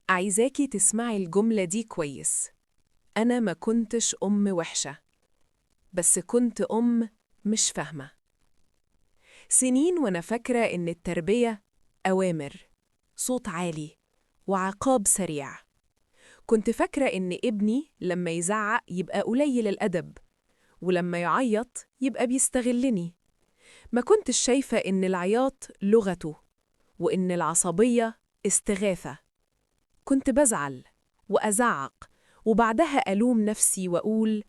عايزاكي تسمعي الجملة دي كويس. أنا ما كنتش أم وحشة، بس كنت أم مش فاهمة. سنين وأنا فاكرة إن التربية أوامر، صوت عالي، وعقاب سريع. كنت فاكرة إن ابني لما يزعق يبقى قليل الأدب، ولما يعيط يبقى بيستغلني. ما كنتش شايفة إن العياط لغته، وإن العصبية استغاثة. كنت بزعل وأزعق، وبعدها ألوم نفسي وأقول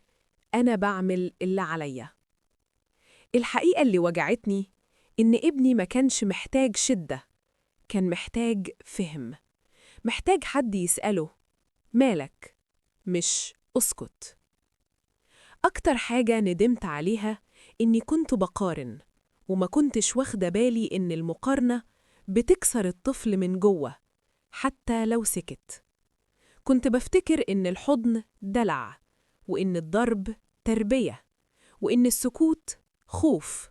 أنا بعمل اللي عليا. الحقيقة اللي وجعتني إن ابني ما كانش محتاج شدة، كان محتاج فهم، محتاج حد يسأله مالك، مش أسكت. أكتر حاجة ندمت عليها إني كنت بقارن، وما كنتش واخدة بالي إن المقارنة بتكسر الطفل من جوه حتى لو سكت. كنت بفتكر إن الحضن دلع، وإن الضرب تربية، وإن السكوت خوف.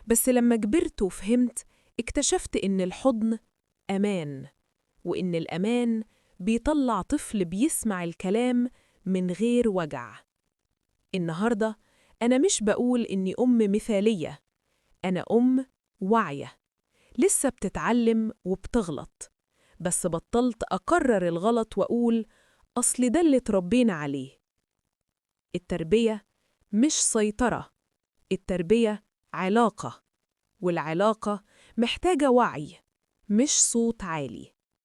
بس لما كبرت وفهمت اكتشفت إن الحضن أمان، وإن الأمان بيطلع طفل بيسمع الكلام من غير وجع. النهاردة أنا مش بقول إني أم مثالية، أنا أم واعية، لسه بتتعلم وبتغلط، بس بطلت أكرر الغلط وأقول أصل ده اللي اتربينا عليه. التربية مش سيطرة، التربية علاقة، والعلاقة محتاجة وعي، مش صوت عالي.